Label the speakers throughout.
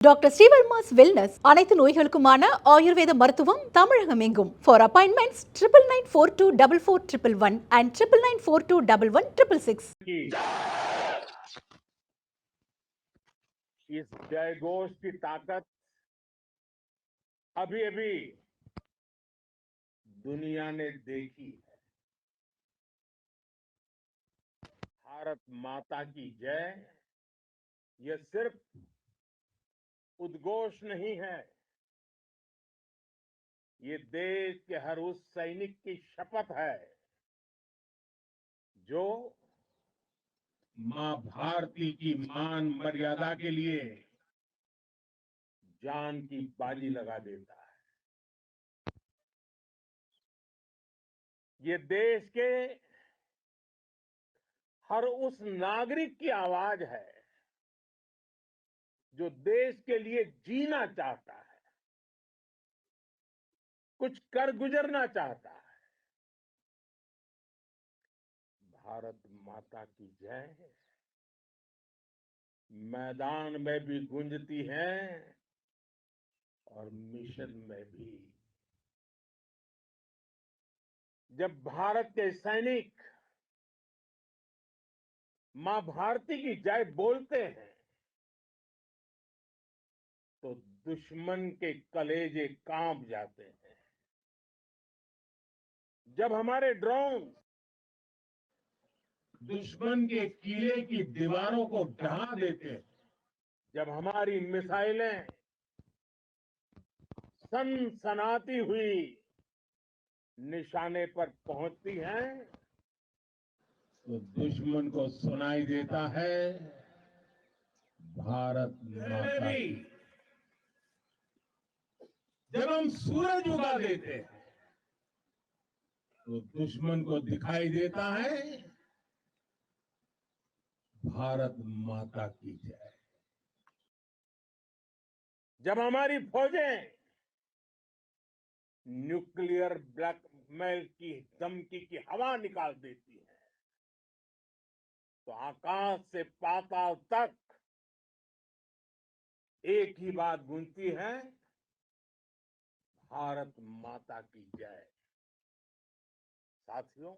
Speaker 1: Doctor Srivarma's wellness அனைத்து நோய்களுக்குமான ஆயுர்வேத மருத்துவம் தமிழகம் எங்கும். For appointments 99944411 and 9994211166.
Speaker 2: इस जय घोष की ताकत अभी अभी दुनिया ने देखी है। भारत माता की जय यह सिर्फ उद्घोष नहीं है, ये देश के हर उस सैनिक की शपथ है जो मां भारती की मान मर्यादा के लिए जान की बाजी लगा देता है। ये देश के हर उस नागरिक की आवाज है जो देश के लिए जीना चाहता है, कुछ कर गुजरना चाहता है। भारत माता की जय मैदान में भी गूंजती है और मिशन में भी। जब भारत के सैनिक मां भारती की जय बोलते हैं तो दुश्मन के कलेजे कांप जाते हैं। जब हमारे ड्रोन दुश्मन के किले की दीवारों को ढहा देते हैं, जब हमारी मिसाइलें सनसनाती हुई निशाने पर पहुंचती हैं तो दुश्मन को सुनाई देता है भारत माता की। जब हम सूरज उगा देते हैं तो दुश्मन को दिखाई देता है भारत माता की जय। जब हमारी फौजें न्यूक्लियर ब्लैकमेल की धमकी की हवा निकाल देती है तो आकाश से पाताल तक एक ही बात गूंजती है, भारत माता की जय। साथियों,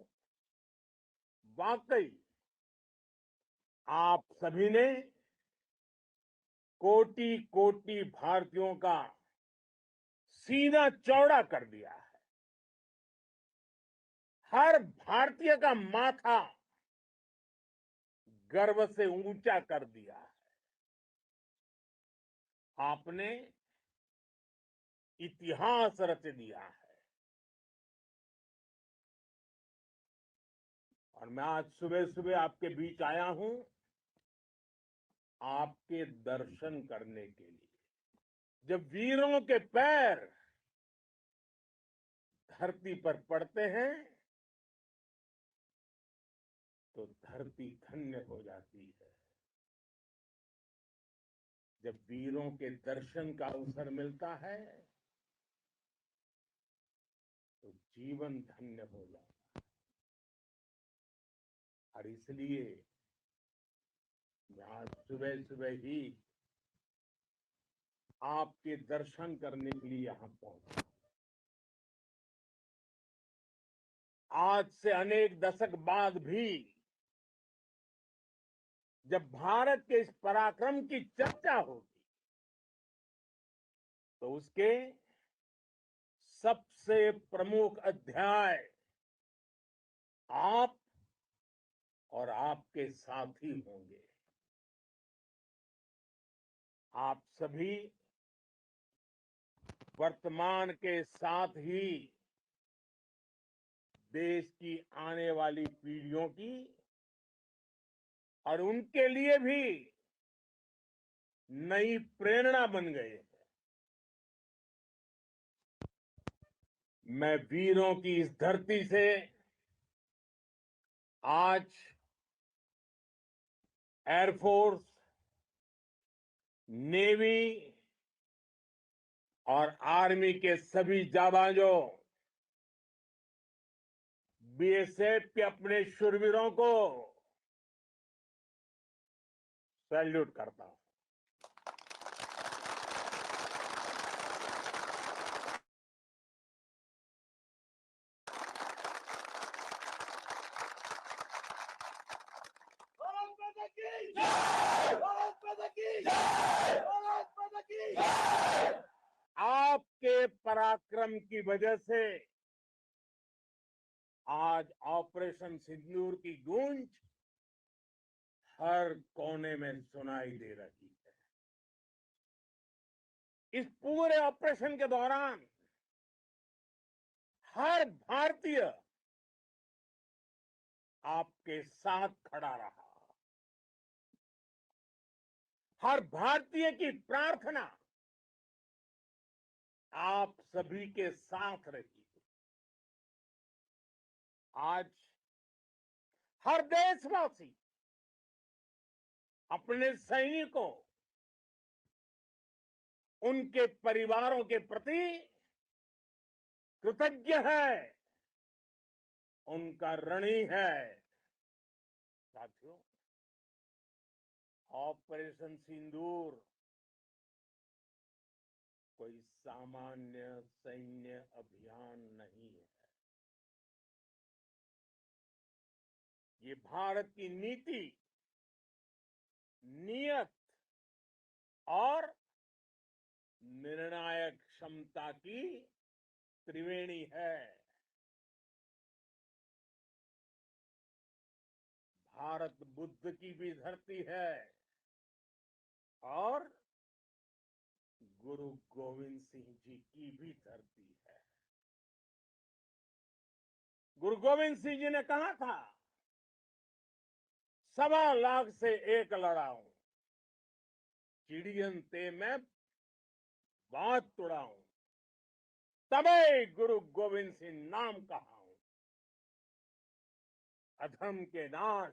Speaker 2: वाकई आप सभी ने कोटि कोटि भारतीयों का सीना चौड़ा कर दिया है। हर भारतीय का माथा गर्व से ऊंचा कर दिया है। आपने इतिहास रच दिया है। और मैं आज सुबह सुबह आपके बीच आया हूं आपके दर्शन करने के लिए। जब वीरों के पैर धरती पर पड़ते हैं तो धरती धन्य हो जाती है। जब वीरों के दर्शन का अवसर मिलता है तो जीवन धन्य हो जाता है। और इसलिए मैं आज सुबह सुबह ही आपके दर्शन करने के लिए यहां पहुंचा। आज से अनेक दशक बाद भी जब भारत के इस पराक्रम की चर्चा होगी तो उसके सबसे प्रमुख अध्याय आप और आपके साथी होंगे। आप सभी वर्तमान के साथ ही देश की आने वाली पीढ़ियों की और उनके लिए भी नई प्रेरणा बन गए हैं। मैं वीरों की इस धरती से आज एयरफोर्स, नेवी और आर्मी के सभी जाबाजों, बीएसएफ के अपने शूरवीरों को सैल्यूट करता हूं। के पराक्रम की वजह से आज ऑपरेशन सिंदूर की गूंज हर कोने में सुनाई दे रही है। इस पूरे ऑपरेशन के दौरान हर भारतीय आपके साथ खड़ा रहा। हर भारतीय की प्रार्थना आप सभी के साथ रही। आज हर देशवासी अपने सैनिकों, उनके परिवारों के प्रति कृतज्ञ है, उनका ऋणी है। साथियों, ऑपरेशन सिंदूर कोई सामान्य सैन्य अभियान नहीं है। ये भारत की नीति, नियत और निर्णायक क्षमता की त्रिवेणी है। भारत बुद्ध की भी धरती है और गुरु गोविंद सिंह जी की भी धरती है। गुरु गोविंद सिंह जी ने कहा था, 1.25 लाख से एक लड़ाऊं, चिड़ियन ते मैं बात तुड़ाऊं, तबे गुरु गोविंद सिंह नाम कहाऊं। अधर्म के नाश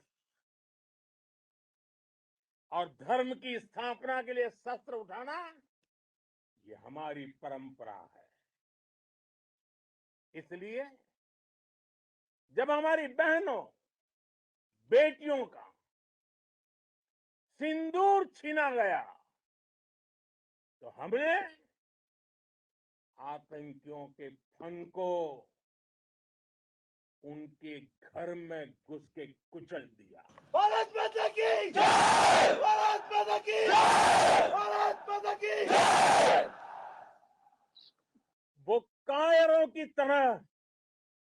Speaker 2: और धर्म की स्थापना के लिए शस्त्र उठाना, ये हमारी परंपरा है। इसलिए जब हमारी बहनों, बेटियों का सिंदूर छीना गया, तो हमने आतंकियों के फन को उनके घर में घुस के कुचल दिया।
Speaker 3: भारत माता की जय! भारत माता की जय! भारत माता की जय!
Speaker 2: वो कायरों की तरह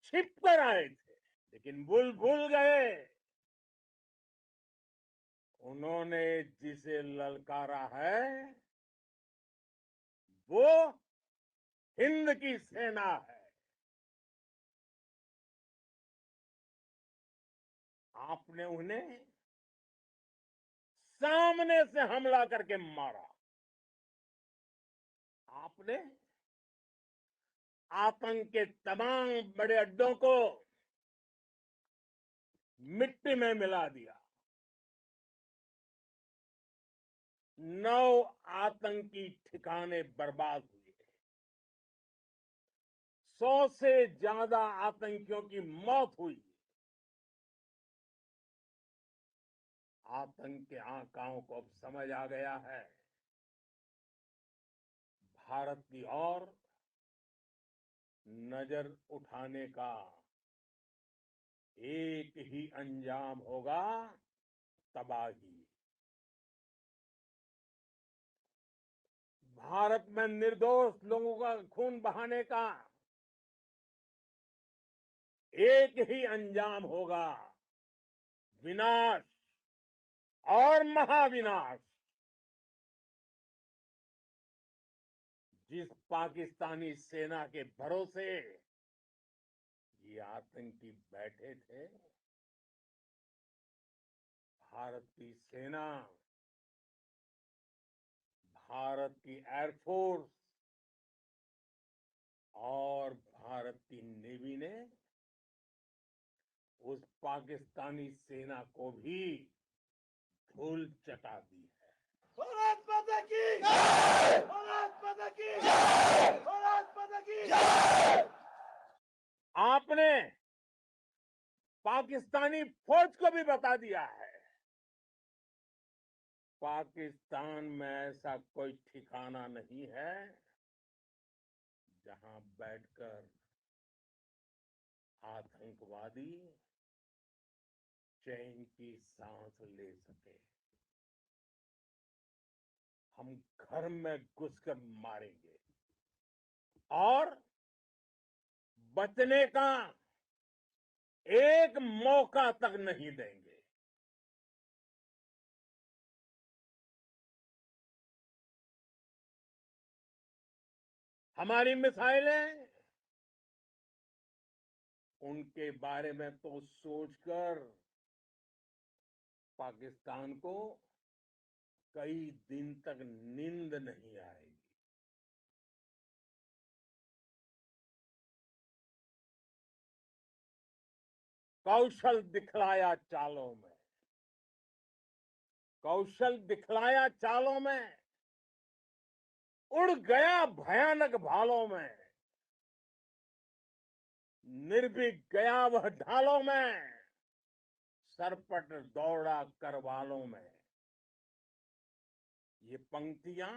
Speaker 2: छिप कर आए थे, लेकिन भूल गए उन्होंने जिसे ललकारा है वो हिंद की सेना है। आपने उन्हें सामने से हमला करके मारा। आपने आतंक के तमाम बड़े अड्डों को मिट्टी में मिला दिया। 9 आतंकी ठिकाने बर्बाद हुए। 100 से ज्यादा आतंकियों की मौत हुई। आतंक के आकाओं को अब समझ आ गया है, भारत की ओर नजर उठाने का एक ही अंजाम होगा, तबाही। भारत में निर्दोष लोगों का खून बहाने का एक ही अंजाम होगा, विनाश और महाविनाश। जिस पाकिस्तानी सेना के भरोसे ये आतंकी बैठे थे, भारत की सेना, भारत की एयरफोर्स और भारत की नेवी ने उस पाकिस्तानी सेना को भी धूल चटा दी है।
Speaker 3: भारत माता की जय! भारत माता की जय! भारत माता की जय!
Speaker 2: आपने पाकिस्तानी फौज को भी बता दिया है, पाकिस्तान में ऐसा कोई ठिकाना नहीं है जहां बैठकर आतंकवादी चैन की सांस ले सके। हम घर में घुसकर मारेंगे, और बचने का एक मौका तक नहीं देंगे। हमारी मिसाइलें उनके बारे में तो सोचकर पाकिस्तान को कई दिन तक नींद नहीं आएगी। कौशल दिखलाया चालों में, कौशल दिखलाया चालों में, उड़ गया भयानक भालों में, निर्भीक गया वह ढालों में, सरपट दौड़ा करवालों में। ये पंक्तियां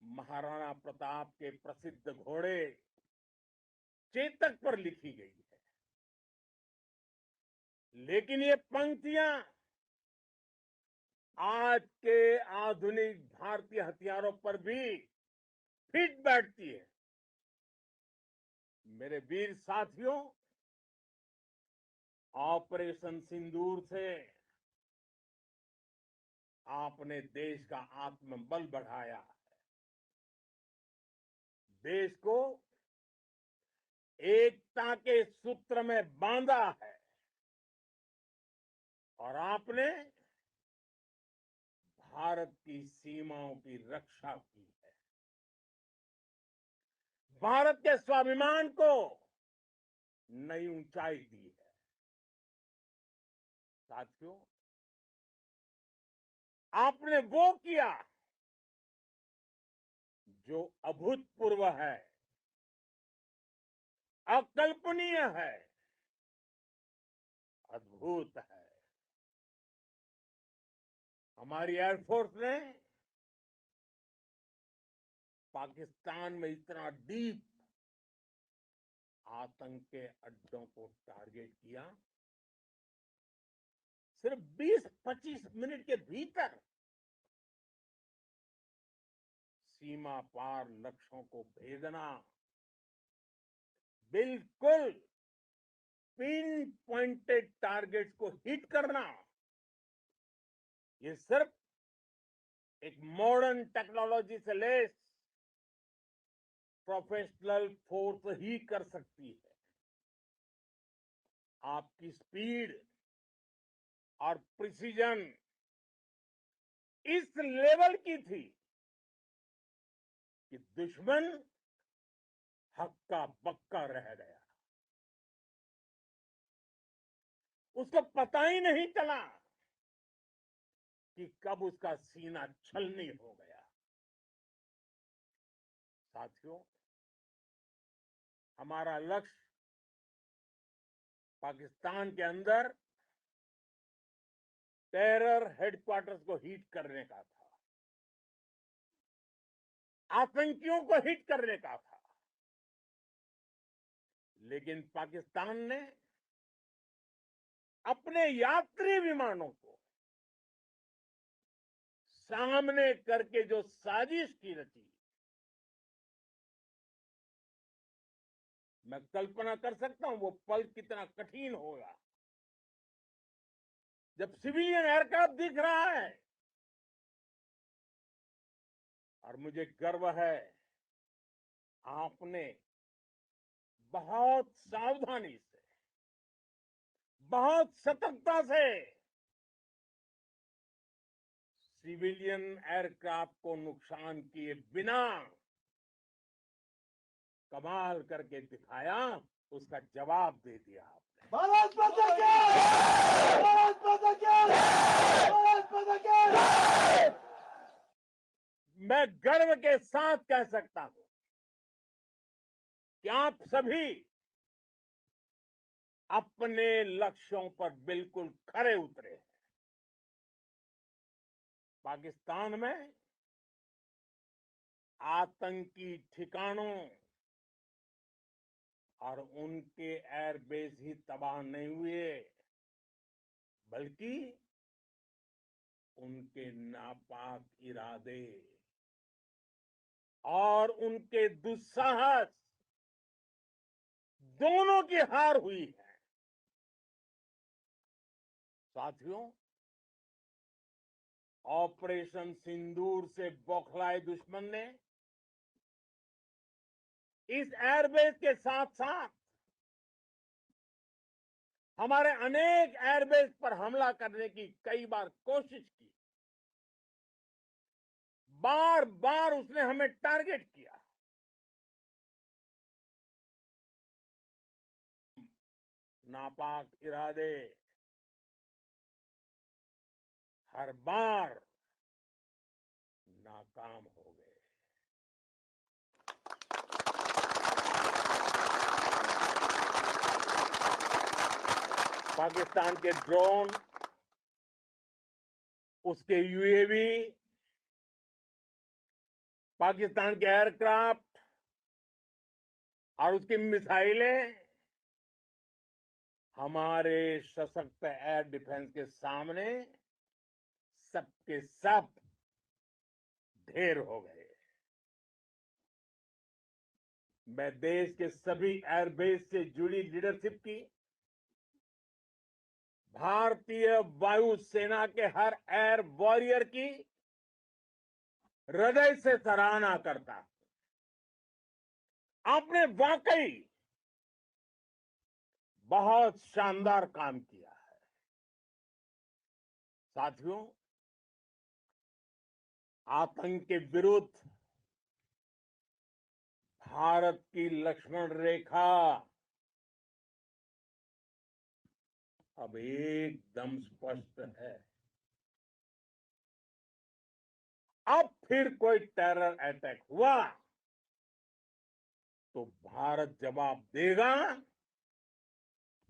Speaker 2: महाराणा प्रताप के प्रसिद्ध घोड़े चेतक पर लिखी गई है, लेकिन ये पंक्तियां आज के आधुनिक भारतीय हथियारों पर भी फिट बैठती है। मेरे वीर साथियों, ऑपरेशन सिंदूर से आपने देश का आत्मबल बढ़ाया है, देश को एकता के सूत्र में बांधा है और आपने भारत की सीमाओं की रक्षा की है। भारत के स्वाभिमान को नई ऊंचाई दी है। साथियों, आपने वो किया जो अभूतपूर्व है, अकल्पनीय है, अद्भुत है। हमारी एयरफोर्स ने पाकिस्तान में इतना डीप आतंक के अड्डों को टारगेट किया, सिर्फ 20-25 मिनट के भीतर सीमा पार लक्ष्यों को भेदना, बिल्कुल पिन पॉइंटेड टारगेट्स को हिट करना, ये सिर्फ एक मॉडर्न टेक्नोलॉजी से लेस प्रोफेशनल फोर्स ही कर सकती है। आपकी स्पीड और प्रिसीजन इस लेवल की थी कि दुश्मन हक्का बक्का रह गया। उसको पता ही नहीं चला कि कब उसका सीना छलनी हो गया। साथियों, हमारा लक्ष्य पाकिस्तान के अंदर टेरर हेडक्वार्टर्स को हिट करने का था, आतंकियों को हिट करने का था, लेकिन पाकिस्तान ने अपने यात्री विमानों को सामने करके जो साजिश की रची, मैं कल्पना कर सकता हूं वो पल कितना कठिन होगा जब सिविलियन एयरक्राफ्ट दिख रहा है। और मुझे गर्व है, आपने बहुत सावधानी से, बहुत सतर्कता से सिविलियन एयरक्राफ्ट को नुकसान किए बिना कमाल करके दिखाया, उसका जवाब दे दिया आपने।
Speaker 3: भारत माता की जय! भारत माता की जय! भारत माता की जय!
Speaker 2: मैं गर्व के साथ कह सकता हूं कि आप सभी अपने लक्ष्यों पर बिल्कुल खरे उतरे हैं। पाकिस्तान में आतंकी ठिकानों और उनके एयरबेस ही तबाह नहीं हुए, बल्कि उनके नापाक इरादे और उनके दुस्साहस दोनों की हार हुई है। साथियों, ऑपरेशन सिंदूर से बौखलाए दुश्मन ने इस एयरबेस के साथ साथ हमारे अनेक एयरबेस पर हमला करने की कई बार कोशिश की। बार बार उसने हमें टारगेट किया। नापाक इरादे हर बार नाकाम हो गए। पाकिस्तान के ड्रोन, उसके यूएवी, पाकिस्तान के एयरक्राफ्ट और उसकी मिसाइलें हमारे सशक्त एयर डिफेंस के सामने सबके सब ढेर हो गए। मैं देश के सभी एयरबेस से जुड़ी लीडरशिप की, भारतीय वायु सेना के हर एयर वॉरियर की हृदय से सराहना करता हूं। आपने वाकई बहुत शानदार काम किया है। साथियों, आतंक के विरुद्ध भारत की लक्ष्मण रेखा अब एकदम स्पष्ट है। अब फिर कोई टेरर अटैक हुआ तो भारत जवाब देगा,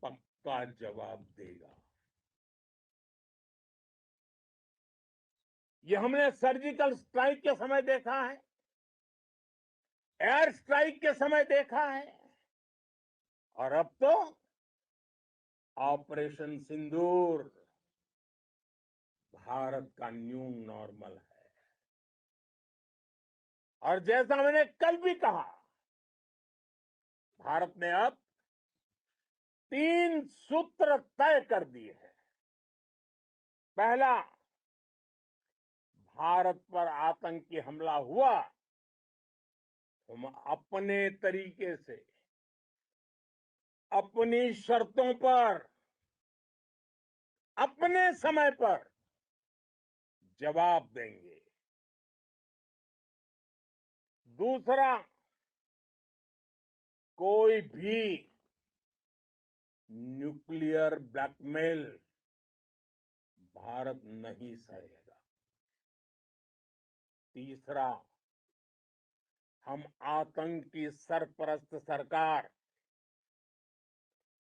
Speaker 2: पक्का जवाब देगा। ये हमने सर्जिकल स्ट्राइक के समय देखा है, एयर स्ट्राइक के समय देखा है, और अब तो ऑपरेशन सिंदूर भारत का न्यू नॉर्मल है। और जैसा मैंने कल भी कहा, भारत ने अब 3 सूत्र तय कर दिए हैं। पहला, भारत पर आतंकी हमला हुआ, हम अपने तरीके से, अपनी शर्तों पर, अपने समय पर जवाब देंगे। दूसरा, कोई भी न्यूक्लियर ब्लैकमेल भारत नहीं सहेगा। तीसरा, हम आतंक की सरपरस्त सरकार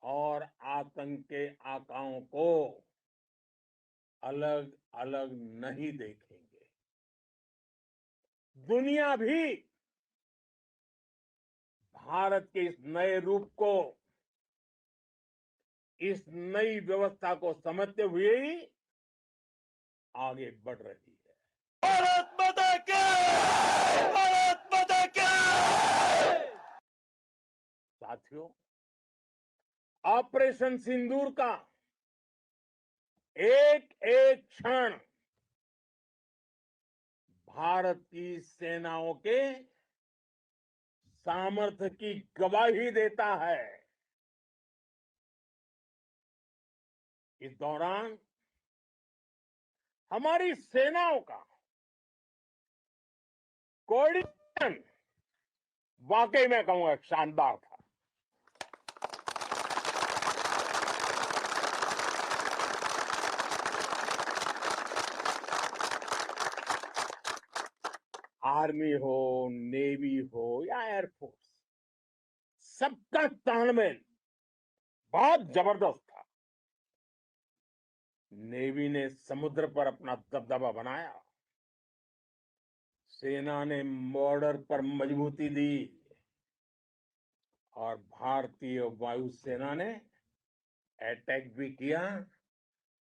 Speaker 2: और आतंक के आकाओं को अलग अलग नहीं देखेंगे। दुनिया भी भारत के इस नए रूप को, इस नई व्यवस्था को समझते हुए ही आगे बढ़ रही है।
Speaker 3: भारत माता की! भारत माता की!
Speaker 2: साथियों, ऑपरेशन सिंदूर का एक एक क्षण भारत की सेनाओं के सामर्थ्य की गवाही देता है। इस दौरान हमारी सेनाओं का कोऑर्डिनेशन वाकई में कहूंगा शानदार था। आर्मी हो, नेवी हो या एयरफोर्स, सबका तालमेल बहुत जबरदस्त था। नेवी ने समुद्र पर अपना दबदबा बनाया, सेना ने बॉर्डर पर मजबूती दी और भारतीय वायुसेना ने अटैक भी किया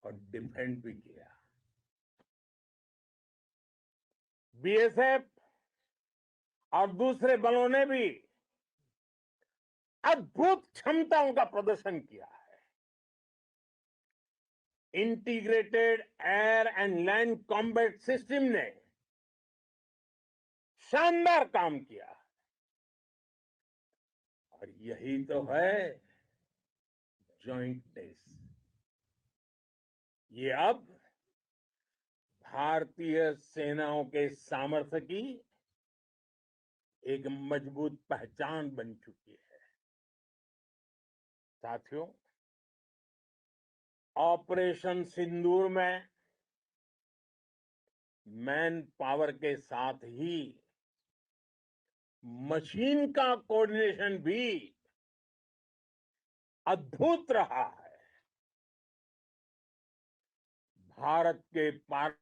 Speaker 2: और डिफेंड भी किया। बीएसएफ और दूसरे बलों ने भी अद्भुत क्षमताओं का प्रदर्शन किया है। Integrated air and land combat system ने शानदार काम किया और यही तो है जॉइंट टेस्ट। ये अब भारतीय सेनाओं के सामर्थ्य की एक मजबूत पहचान बन चुकी है। साथियों, ऑपरेशन सिंदूर में मैन पावर के साथ ही मशीन का कोऑर्डिनेशन भी अद्भुत रहा है। भारत के पार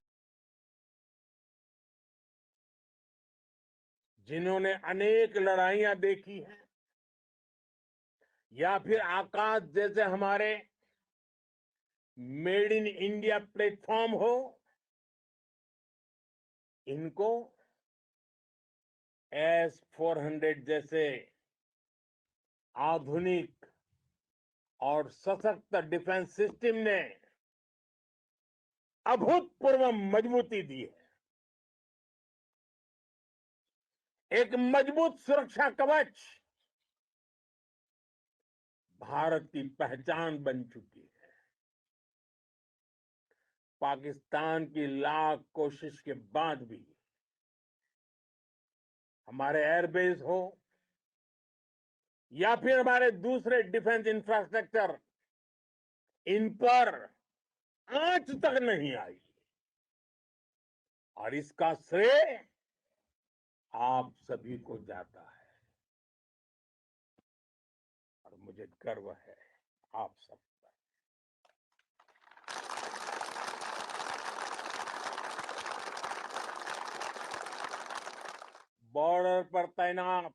Speaker 2: जिन्होंने अनेक लड़ाइयां देखी हैं या फिर आकाश जैसे हमारे मेड इन इंडिया प्लेटफॉर्म हो, इनको S-400 जैसे आधुनिक और सशक्त डिफेंस सिस्टम ने अभूतपूर्व मजबूती दी है। एक मजबूत सुरक्षा कवच भारत की पहचान बन चुकी है। पाकिस्तान की लाख कोशिश के बाद भी हमारे एयरबेस हो या फिर हमारे दूसरे डिफेंस इंफ्रास्ट्रक्चर, इन पर आंच तक नहीं आई और इसका श्रेय आप सभी को जाता है और मुझे गर्व है आप सब पर। बॉर्डर पर तैनात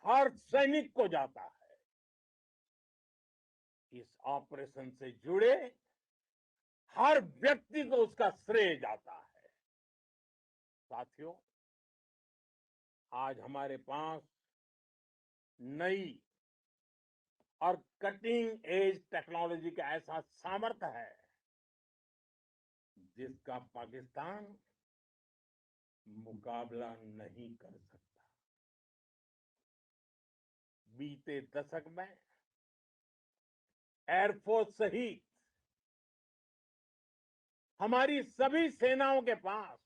Speaker 2: हर सैनिक को जाता है। इस ऑपरेशन से जुड़े हर व्यक्ति को उसका श्रेय जाता है। साथियों, आज हमारे पास नई और कटिंग एज टेक्नोलॉजी का ऐसा सामर्थ्य है जिसका पाकिस्तान मुकाबला नहीं कर सकता। बीते दशक में एयरफोर्स सहित हमारी सभी सेनाओं के पास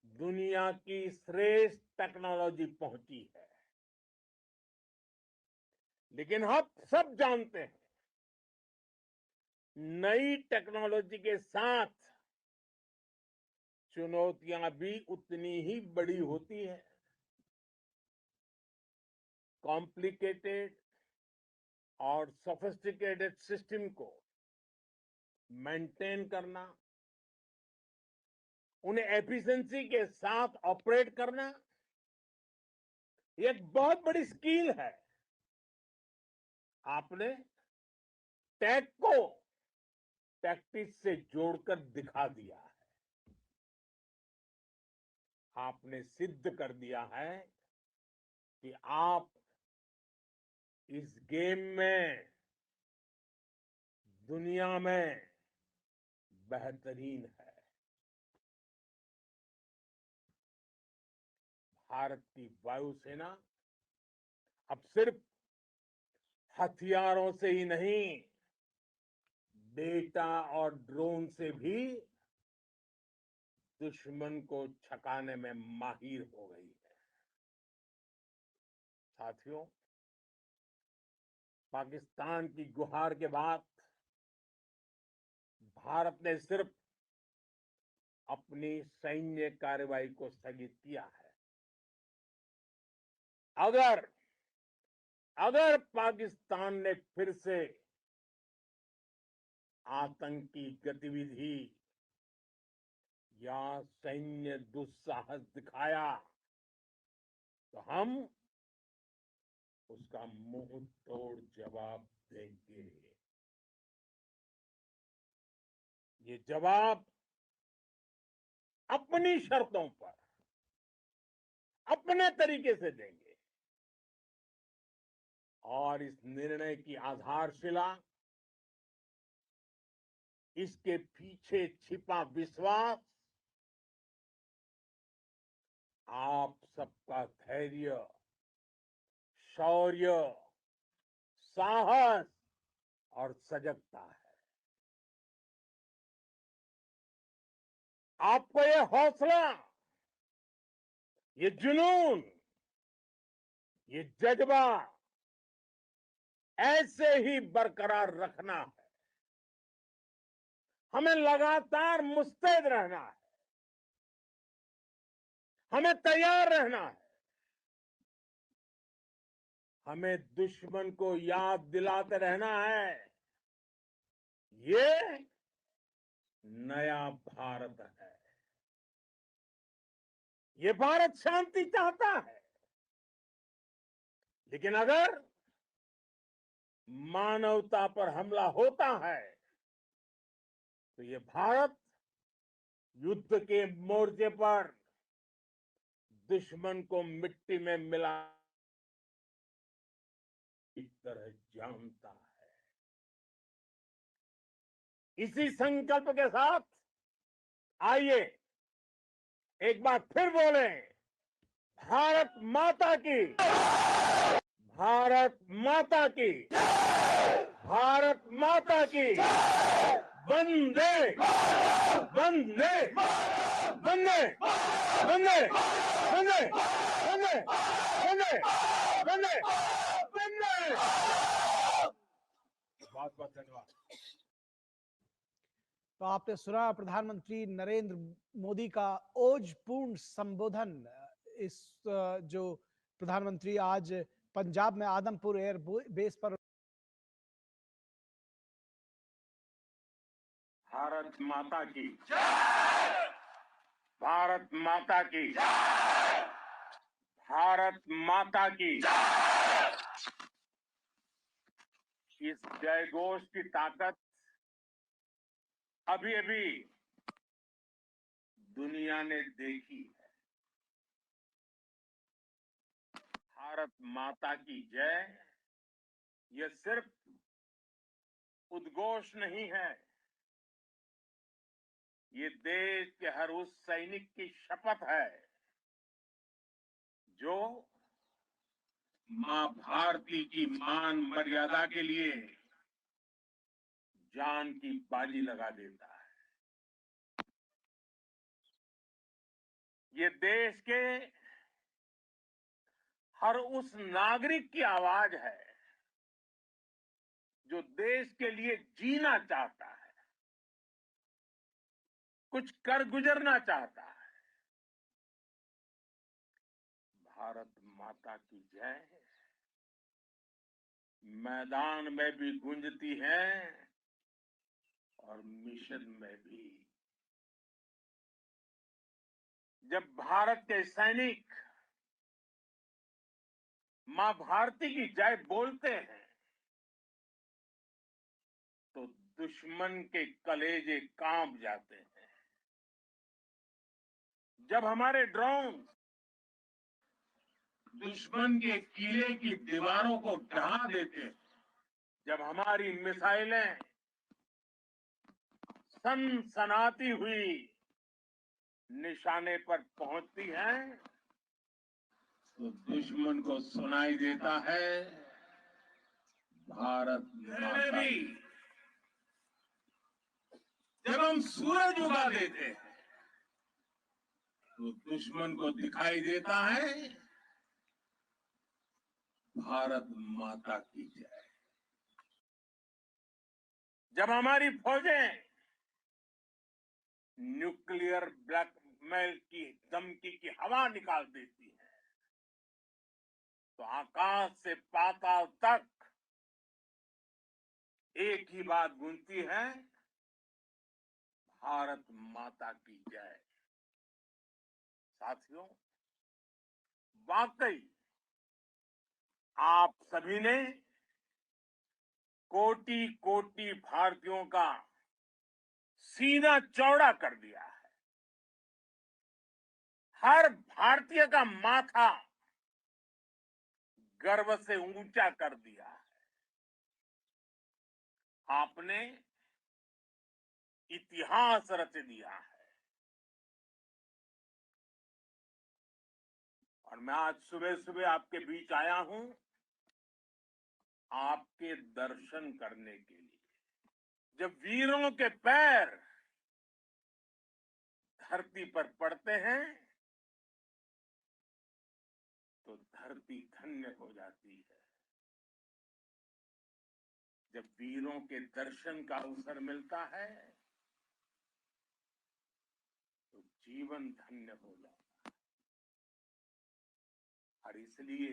Speaker 2: दुनिया की श्रेष्ठ टेक्नोलॉजी पहुंची है। लेकिन हम सब जानते हैं, नई टेक्नोलॉजी के साथ चुनौतियां भी उतनी ही बड़ी होती है। कॉम्प्लिकेटेड और सोफिस्टिकेटेड सिस्टम को मेंटेन करना, उन्हें एफिशिएंसी के साथ ऑपरेट करना, ये एक बहुत बड़ी स्किल है। आपने टेक को टैक्टिक्स से जोड़कर दिखा दिया है। आपने सिद्ध कर दिया है कि आप इस गेम में दुनिया में बेहतरीन है। भारत की वायुसेना अब सिर्फ हथियारों से ही नहीं, डेटा और ड्रोन से भी दुश्मन को छकाने में माहिर हो गई है। साथियों, पाकिस्तान की गुहार के बाद भारत ने सिर्फ अपनी सैन्य कार्रवाई को स्थगित किया है। अगर पाकिस्तान ने फिर से आतंकी गतिविधि या सैन्य दुस्साहस दिखाया तो हम उसका मुंह तोड़ जवाब देंगे। ये जवाब अपनी शर्तों पर अपने तरीके से देंगे। और इस निर्णय की आधारशिला इसके पीछे छिपा विश्वास आप सबका धैर्य, शौर्य, साहस और सजगता है। आपको ये हौसला, ये जुनून, ये जज्बा ऐसे ही बरकरार रखना है। हमें लगातार मुस्तैद रहना है, हमें तैयार रहना है। हमें दुश्मन को याद दिलाते रहना है, ये नया भारत है। ये भारत शांति चाहता है, लेकिन अगर मानवता पर हमला होता है तो ये भारत युद्ध के मोर्चे पर दुश्मन को मिट्टी में मिला इस तरह जानता है। इसी संकल्प के साथ आइए एक बार फिर बोले, भारत माता की, भारत माता की, भारत माता की, वंदे वंदे वंदे वंदे वंदे वंदे वंदे वंदे वंदे। बहुत बहुत धन्यवाद।
Speaker 4: तो आपने सुना प्रधानमंत्री नरेंद्र मोदी का ओजपूर्ण संबोधन। इस जो प्रधानमंत्री आज पंजाब में आदमपुर एयर बेस पर
Speaker 2: भारत माता की, भारत माता की, भारत माता की। इस जयघोष की ताकत अभी अभी दुनिया ने देखी है। भारत माता की जय ये सिर्फ उद्घोष नहीं है, ये देश के हर उस सैनिक की शपथ है जो मां भारती की मान मर्यादा के लिए जान की बाजी लगा देता है। ये देश के हर उस नागरिक की आवाज है जो देश के लिए जीना चाहता है, कुछ कर गुजरना चाहता है। भारत माता की जय मैदान में भी गूंजती है और मिशन में भी। जब भारत के सैनिक मां भारती की जय बोलते हैं तो दुश्मन के कलेजे कांप जाते हैं। जब हमारे ड्रोन दुश्मन के किले की दीवारों को ढहा देते हैं, जब हमारी मिसाइलें सनसनाती हुई निशाने पर पहुंचती हैं तो दुश्मन को सुनाई देता है भारत माता की। जब हम सूरज उगा देते हैं तो दुश्मन को दिखाई देता है भारत माता की जय। जब हमारी फौजें न्यूक्लियर ब्लैकमेल की धमकी की हवा निकाल देती है तो आकाश से पाताल तक एक ही बात गूंजती है, भारत माता की जय। साथियों, वाकई आप सभी ने कोटि कोटि भारतीयों का सीना चौड़ा कर दिया है। हर भारतीय का माथा गर्व से ऊंचा कर दिया है। आपने इतिहास रच दिया है। और मैं आज सुबह सुबह आपके बीच आया हूं आपके दर्शन करने के लिए। जब वीरों के पैर धरती पर पड़ते हैं तो धरती धन्य हो जाती है। जब वीरों के दर्शन का अवसर मिलता है तो जीवन धन्य हो जाता है। और इसलिए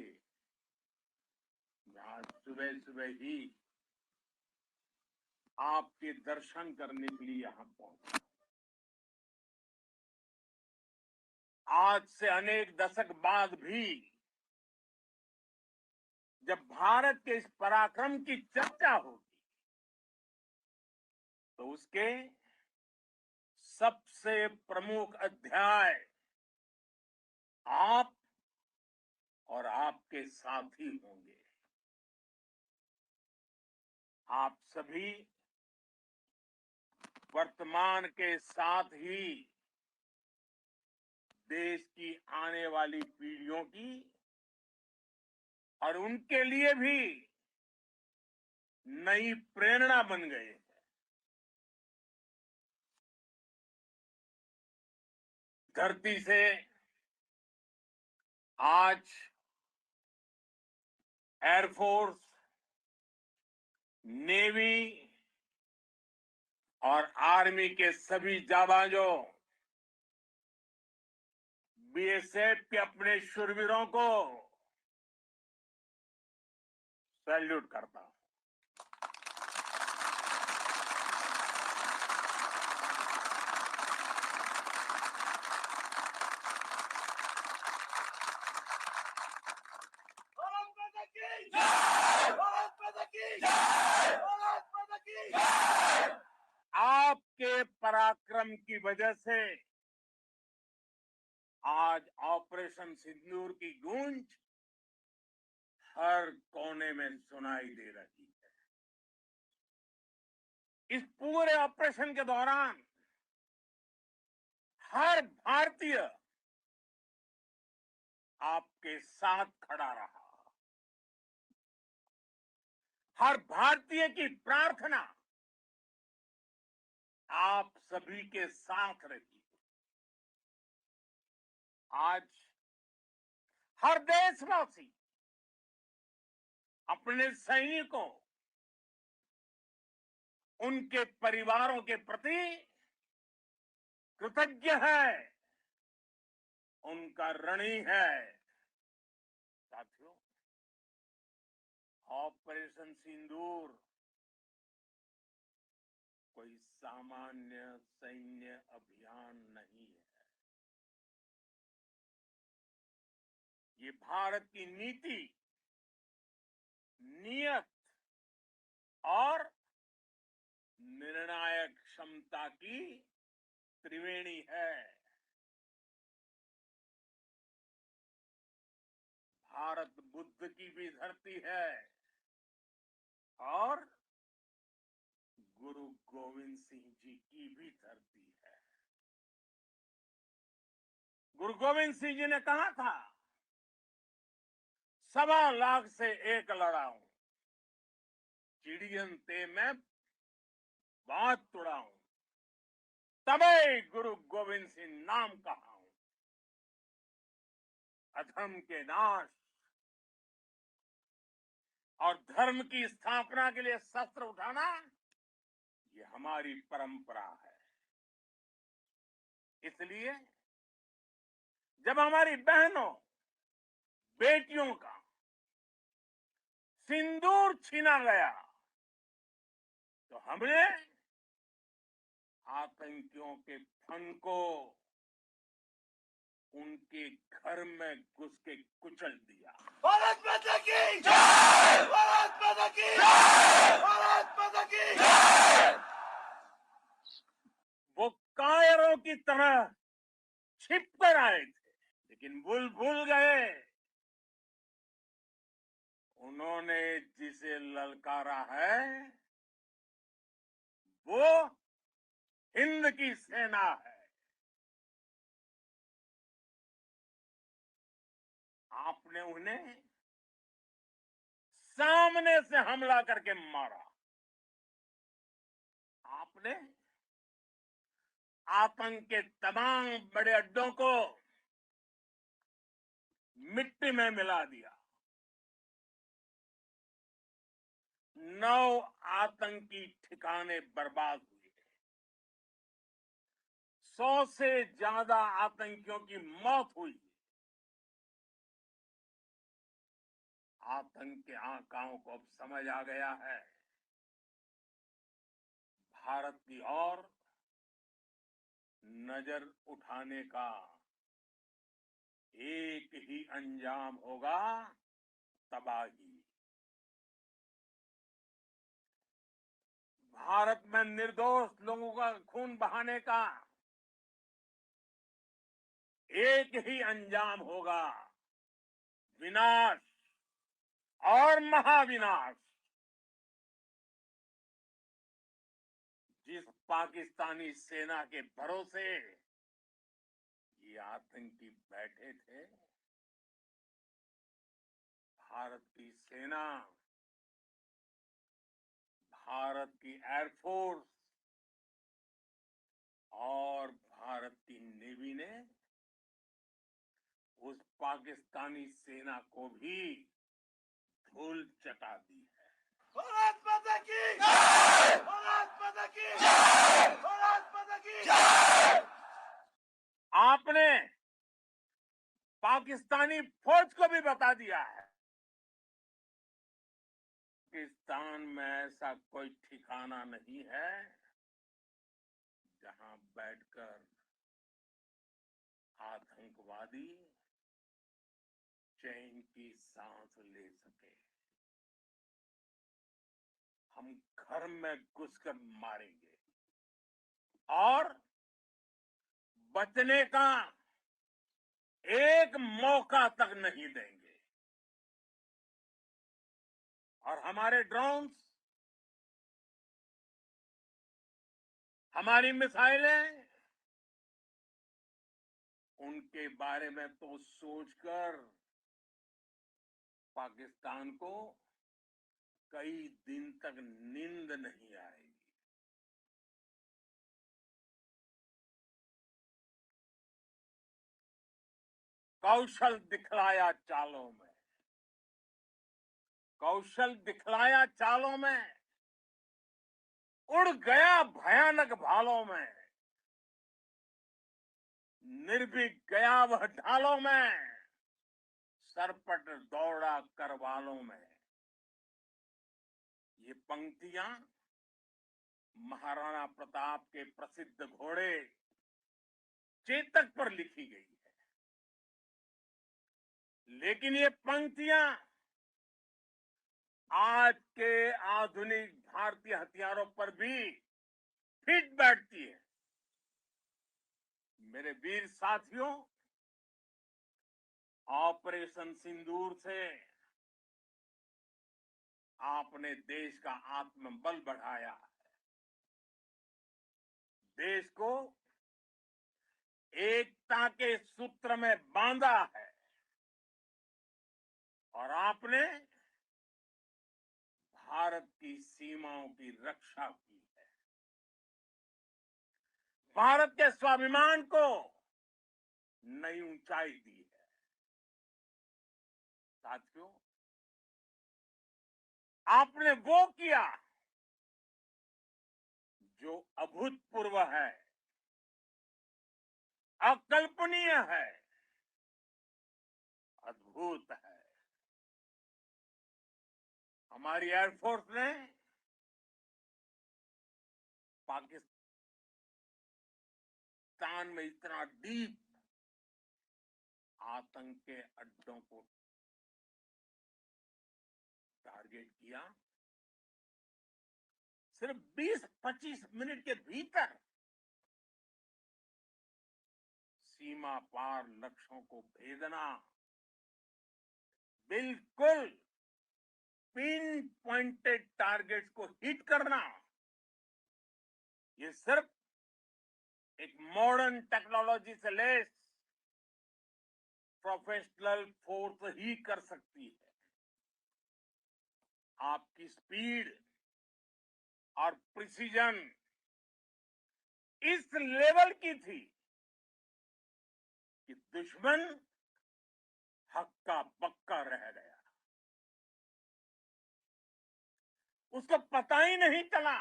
Speaker 2: मैं आज सुबह सुबह ही आपके दर्शन करने के लिए यहां पहुंचा। आज से अनेक दशक बाद भी जब भारत के इस पराक्रम की चर्चा होगी तो उसके सबसे प्रमुख अध्याय आप और आपके साथी होंगे। आप सभी वर्तमान के साथ ही देश की आने वाली पीढ़ियों की और उनके लिए भी नई प्रेरणा बन गए हैं। धरती से आज एयरफोर्स, नेवी और आर्मी के सभी जाबाजों, बीएसएफ के अपने शूरवीरों को सैल्यूट करता हूं।
Speaker 3: भारत माता की जय! भारत माता की जय! भारत माता की जय!
Speaker 2: आपके पराक्रम की वजह से आज ऑपरेशन सिंदूर की गूंज हर कोने में सुनाई दे रही है। इस पूरे ऑपरेशन के दौरान हर भारतीय आपके साथ खड़ा रहा। हर भारतीय की प्रार्थना आप सभी के साथ रही। आज हर देशवासी अपने सैनिकों, उनके परिवारों के प्रति कृतज्ञ है, उनका ऋणी है। साथियों, ऑपरेशन सिंदूर कोई सामान्य सैन्य अभियान नहीं है। ये भारत की नीति, नियत और निर्णायक क्षमता की त्रिवेणी है। भारत बुद्ध की भी धरती है और गुरु गोविंद सिंह जी की भी धरती है। गुरु गोविंद सिंह जी ने कहा था, 1.25 लाख से एक लड़ाऊं, चिड़ियन ते मैं बात तुड़ाऊं, तबे गुरु गोविंद सिंह नाम कहाऊं। अधर्म के नाश और धर्म की स्थापना के लिए शस्त्र उठाना, ये हमारी परंपरा है। इसलिए जब हमारी बहनों, बेटियों का सिंदूर छीना गया तो हमने आतंकियों के फन को उनके घर में घुस के कुचल दिया।
Speaker 3: भारत माता की जय! भारत माता की जय! भारत माता की जय!
Speaker 2: वो कायरों की तरह छिप कर आए थे, लेकिन भूल गए उन्होंने जिसे ललकारा है वो हिंद की सेना है। आपने उन्हें सामने से हमला करके मारा। आपने आतंक के तमाम बड़े अड्डों को मिट्टी में मिला दिया। 9 आतंकी ठिकाने बर्बाद हुए। 100 से ज्यादा आतंकियों की मौत हुई। आतंक के आकाओं को अब समझ आ गया है भारत की ओर नजर उठाने का एक ही अंजाम होगा, तबाही। भारत में निर्दोष लोगों का खून बहाने का एक ही अंजाम होगा, विनाश और महाविनाश। जिस पाकिस्तानी सेना के भरोसे ये आतंकी बैठे थे, भारत की सेना, भारत की एयरफोर्स और भारत की नेवी ने उस पाकिस्तानी सेना को भी धूल चटा दी है।
Speaker 3: भारत माता की जय! भारत माता की जय! भारत माता की जय!
Speaker 2: आपने पाकिस्तानी फौज को भी बता दिया है पाकिस्तान में ऐसा कोई ठिकाना नहीं है जहां बैठकर आतंकवादी चैन की सांस ले सके। हम घर में घुसकर मारेंगे और बचने का एक मौका तक नहीं देंगे। और हमारे ड्रोन्स, हमारी मिसाइलें, उनके बारे में तो सोचकर पाकिस्तान को कई दिन तक नींद नहीं आएगी। कौशल दिखलाया चालों में, कौशल दिखलाया चालों में, उड़ गया भयानक भालों में, निर्भीक गया वह ढालों में, सरपट दौड़ा करवालों में। ये पंक्तियां महाराणा प्रताप के प्रसिद्ध घोड़े चेतक पर लिखी गई है, लेकिन ये पंक्तियां आज के आधुनिक भारतीय हथियारों पर भी फिट बैठती है। मेरे वीर साथियों, ऑपरेशन सिंदूर से आपने देश का आत्मबल बढ़ाया है, देश को एकता के सूत्र में बांधा है और आपने भारत की सीमाओं की रक्षा की है। भारत के स्वाभिमान को नई ऊंचाई दी है। साथियों, आपने वो किया जो अभूतपूर्व है, अकल्पनीय है, अद्भुत है। हमारी एयरफोर्स ने पाकिस्तान में इतना डीप आतंक के अड्डों को टारगेट किया, सिर्फ 20-25 मिनट के भीतर सीमा पार लक्ष्यों को भेदना, बिल्कुल पिन पॉइंटेड टारगेट्स को हिट करना, ये सिर्फ एक मॉडर्न टेक्नोलॉजी से लेस प्रोफेशनल फोर्स ही कर सकती है। आपकी स्पीड और प्रिसीजन इस लेवल की थी कि दुश्मन हक्का बक्का रह गया। उसको पता ही नहीं चला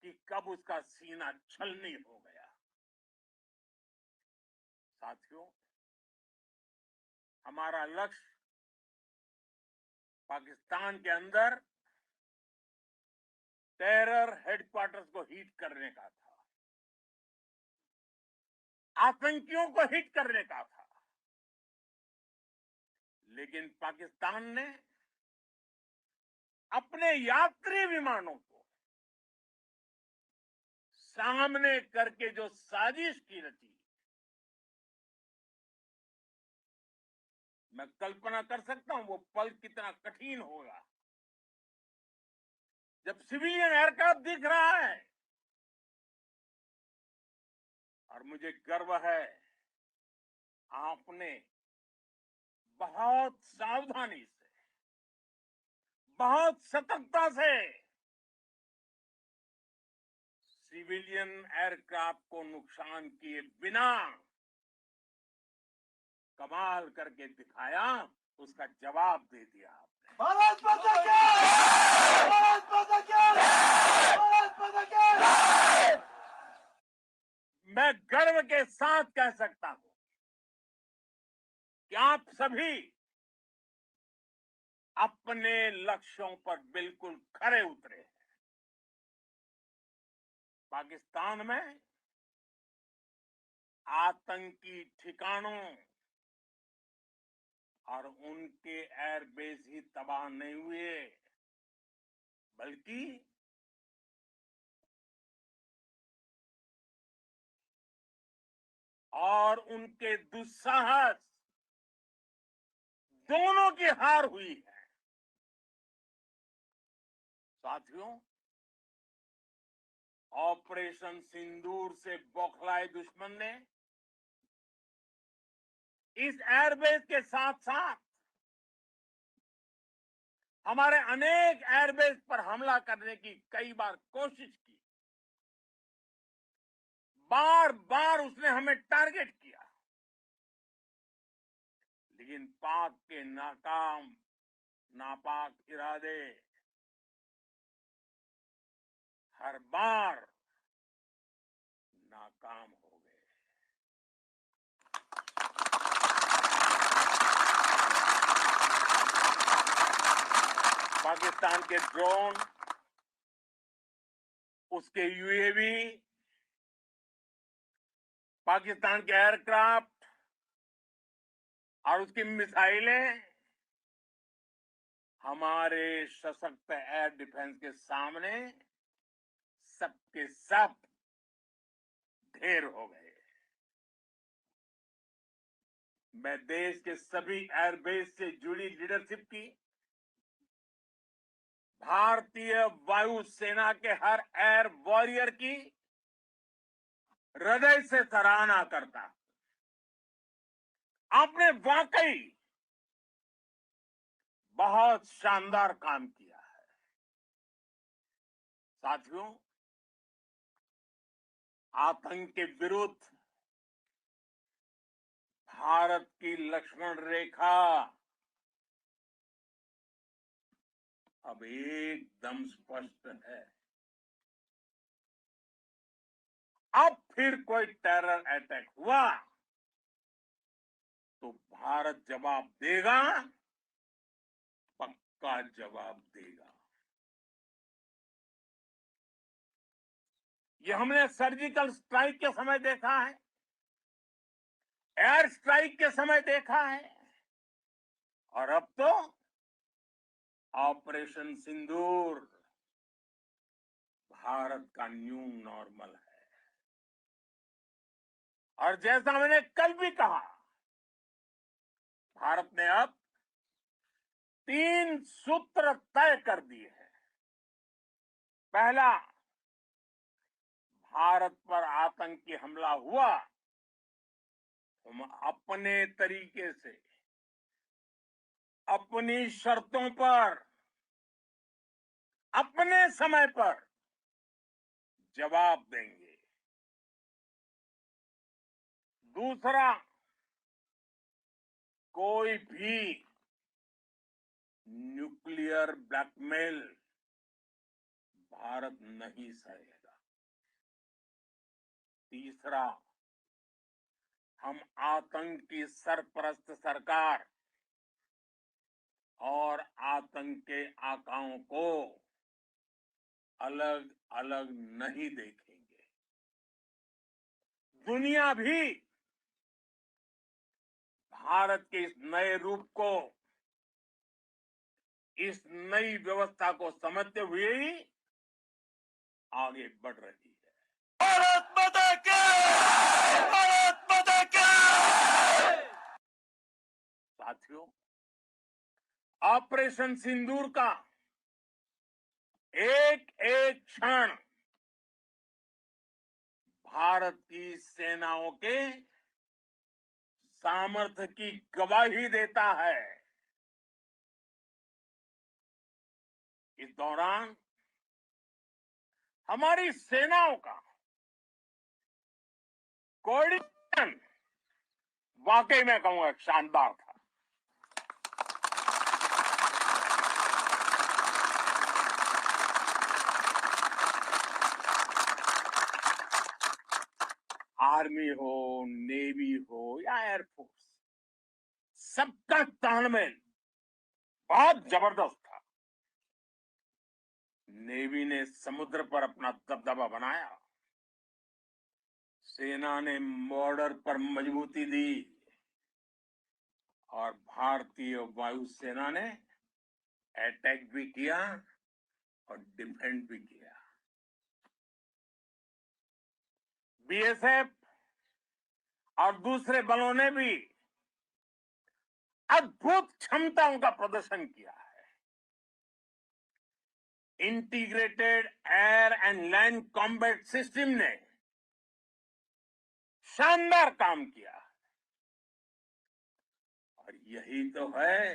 Speaker 2: कि कब उसका सीना छलनी हो गया। साथियों, हमारा लक्ष्य पाकिस्तान के अंदर टेरर हेडक्वार्टर्स को हिट करने का था, आतंकियों को हिट करने का था, लेकिन पाकिस्तान ने अपने यात्री विमानों को सामने करके जो साजिश की रची, मैं कल्पना कर सकता हूं वो पल कितना कठिन होगा जब सिविलियन एयरक्राफ्ट दिख रहा है। और मुझे गर्व है, आपने बहुत सावधानी से, बहुत सतर्कता से सिविलियन एयरक्राफ्ट को नुकसान किए बिना कमाल करके दिखाया, उसका जवाब दे दिया आपने।
Speaker 3: भारत माता की! भारत माता की! भारत माता की!
Speaker 2: मैं गर्व के साथ कह सकता हूं कि आप सभी अपने लक्ष्यों पर बिल्कुल खरे उतरे हैं। पाकिस्तान में आतंकी ठिकानों और उनके एयरबेस ही तबाह नहीं हुए, बल्कि और उनके दुस्साहस दोनों की हार हुई है। साथियों, ऑपरेशन सिंदूर से बौखलाए दुश्मन ने इस एयरबेस के साथ साथ हमारे अनेक एयरबेस पर हमला करने की कई बार कोशिश की। बार बार उसने हमें टारगेट किया, लेकिन पाक के नापाक इरादे हर बार नाकाम हो गए। पाकिस्तान के ड्रोन, उसके यूएवी, पाकिस्तान के एयरक्राफ्ट और उसकी मिसाइलें हमारे सशक्त एयर डिफेंस के सामने सबके सब ढेर हो गए। मैं देश के सभी एयरबेस से जुड़ी लीडरशिप की, भारतीय वायुसेना के हर एयर वॉरियर की हृदय से सराहना करता हूं। आपने वाकई बहुत शानदार काम किया है। साथियों, आतंक के विरुद्ध भारत की लक्ष्मण रेखा अब एकदम स्पष्ट है। अब फिर कोई टेरर अटैक हुआ तो भारत जवाब देगा, पक्का जवाब देगा। ये हमने सर्जिकल स्ट्राइक के समय देखा है, एयर स्ट्राइक के समय देखा है, और अब तो ऑपरेशन सिंदूर भारत का न्यू नॉर्मल है। और जैसा मैंने कल भी कहा, भारत ने अब 3 सूत्र तय कर दिए हैं। पहला, भारत पर आतंकी हमला हुआ, हम अपने तरीके से, अपनी शर्तों पर, अपने समय पर जवाब देंगे। दूसरा, कोई भी न्यूक्लियर ब्लैकमेल भारत नहीं सहेगा। तीसरा, हम आतंक की सरपरस्त सरकार और आतंक के आकाओं को अलग अलग नहीं देखेंगे। दुनिया भी भारत के इस नए रूप को, इस नई व्यवस्था को समझते हुए ही आगे बढ़ रही है।
Speaker 3: भारत माता की! भारत माता की!
Speaker 2: साथियों, ऑपरेशन सिंदूर का एक एक क्षण भारत की सेनाओं के सामर्थ्य की गवाही देता है। इस दौरान हमारी सेनाओं का कोऑर्डिनेशन वाकई में कहूंगा शानदार था। आर्मी हो, नेवी हो या एयरफोर्स, सबका तालमेल बहुत जबरदस्त था। नेवी ने समुद्र पर अपना दबदबा बनाया, सेना ने बॉर्डर पर मजबूती दी और भारतीय वायुसेना ने अटैक भी किया और डिफेंड भी किया। बीएसएफ और दूसरे बलों ने भी अद्भुत क्षमताओं का प्रदर्शन किया है। Integrated air and land combat system ने शानदार काम किया और यही तो है,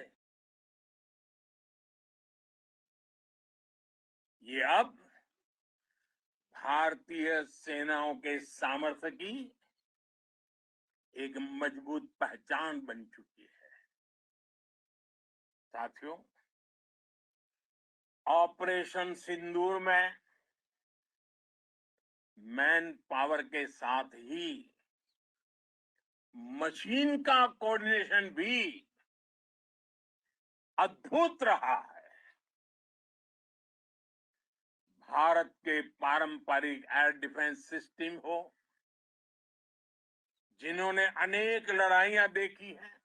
Speaker 2: ये अब भारतीय सेनाओं के सामर्थ्य की एक मजबूत पहचान बन चुकी है। साथियों, ऑपरेशन सिंदूर में मैन पावर के साथ ही मशीन का कोऑर्डिनेशन भी अद्भुत रहा है। भारत के पारंपरिक एयर डिफेंस सिस्टम हो, जिन्होंने अनेक लड़ाइयां देखी हैं,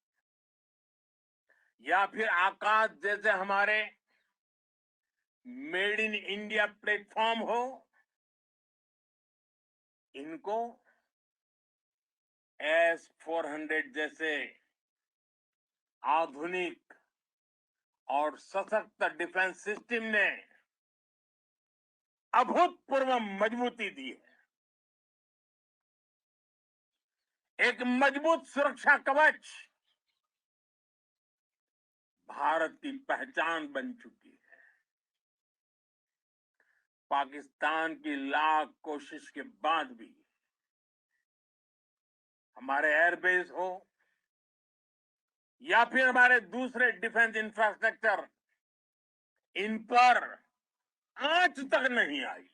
Speaker 2: या फिर आकाश जैसे हमारे मेड इन इंडिया प्लेटफॉर्म हो, इनको S-400 जैसे आधुनिक और सशक्त डिफेंस सिस्टम ने अभूतपूर्व मजबूती दी है। एक मजबूत सुरक्षा कवच भारत की पहचान बन चुकी है। पाकिस्तान की लाख कोशिश के बाद भी हमारे एयरबेस हो या फिर हमारे दूसरे डिफेंस इंफ्रास्ट्रक्चर, इन पर आंच तक नहीं आई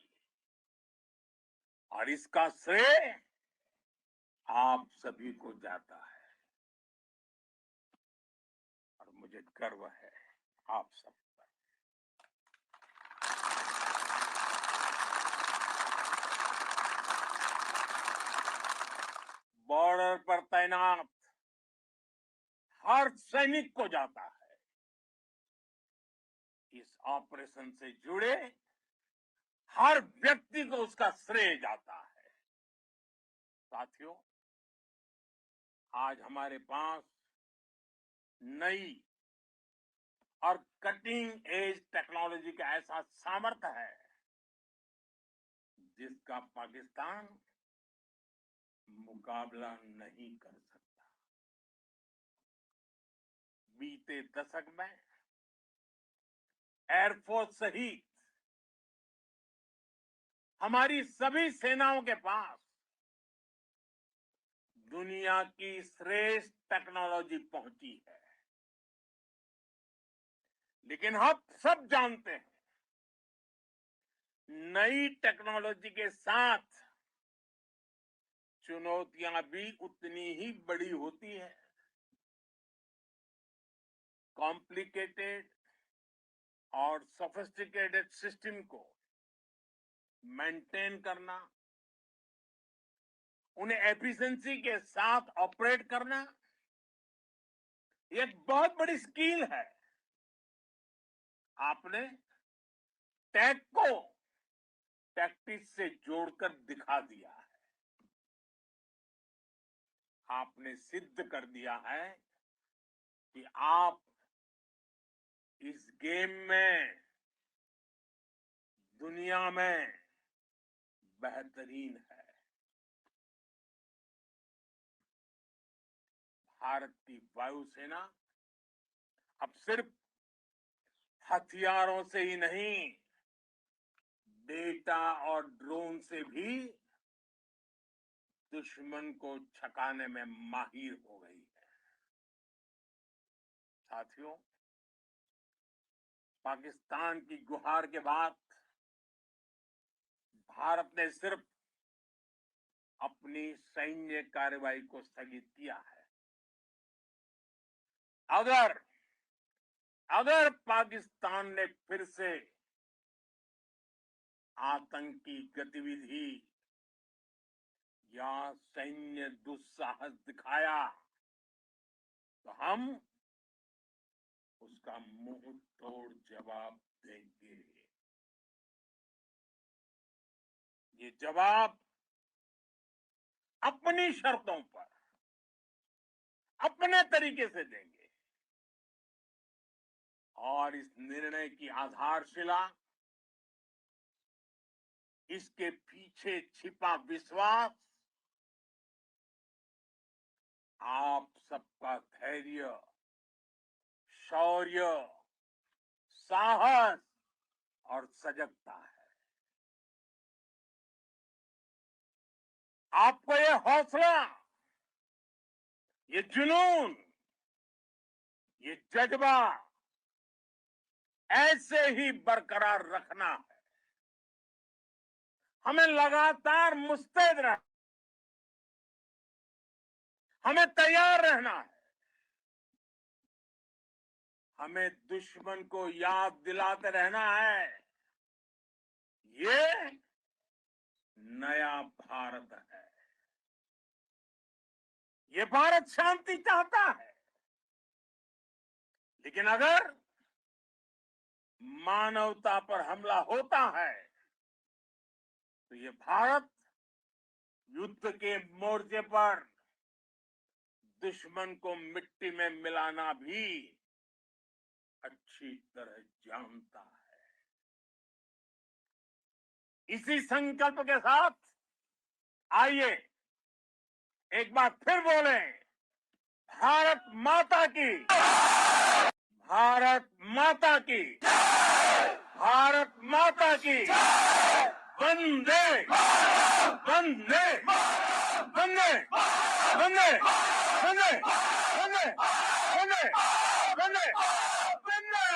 Speaker 2: और इसका श्रेय आप सभी को जाता है और मुझे गर्व है आप सब पर। बॉर्डर पर तैनात हर सैनिक को जाता है। इस ऑपरेशन से जुड़े हर व्यक्ति को उसका श्रेय जाता है। साथियों, आज हमारे पास नई और कटिंग एज टेक्नोलॉजी का ऐसा सामर्थ्य है जिसका पाकिस्तान मुकाबला नहीं कर सकता। बीते दशक में एयरफोर्स सहित हमारी सभी सेनाओं के पास दुनिया की श्रेष्ठ टेक्नोलॉजी पहुंची है, लेकिन हम सब जानते हैं नई टेक्नोलॉजी के साथ चुनौतियां भी उतनी ही बड़ी होती है। कॉम्प्लिकेटेड और सोफिस्टिकेटेड सिस्टम को मेंटेन करना, उन्हें एफिशिएंसी के साथ ऑपरेट करना, ये एक बहुत बड़ी स्किल है। आपने टेक को टैक्टिक्स से जोड़कर दिखा दिया है। आपने सिद्ध कर दिया है कि आप इस गेम में दुनिया में बेहतरीन है। भारत की वायुसेना अब सिर्फ हथियारों से ही नहीं, डेटा और ड्रोन से भी दुश्मन को छकाने में माहिर हो गई है। साथियों, पाकिस्तान की गुहार के बाद भारत ने सिर्फ अपनी सैन्य कार्रवाई को स्थगित किया है। अगर पाकिस्तान ने फिर से आतंकी गतिविधि या सैन्य दुस्साहस दिखाया तो हम उसका मुंह तोड़ जवाब देंगे। ये जवाब अपनी शर्तों पर, अपने तरीके से देंगे और इस निर्णय की आधारशिला इसके पीछे छिपा विश्वास आप सबका धैर्य, शौर्य, साहस और सजगता है। आपको ये हौसला, ये जुनून, ये जज्बा ऐसे ही बरकरार रखना है। हमें लगातार मुस्तैद रहना, हमें तैयार रहना है। हमें दुश्मन को याद दिलाते रहना है, ये नया भारत है। ये भारत शांति चाहता है, लेकिन अगर मानवता पर हमला होता है तो ये भारत युद्ध के मोर्चे पर दुश्मन को मिट्टी में मिलाना भी अच्छी तरह जानता है। इसी संकल्प के साथ आइए एक बार फिर बोलें, भारत माता की, भारत माता की, भारत माता की, वंदे वंदे वंदे वंदे वंदे वंदे वंदे वंदे वंदे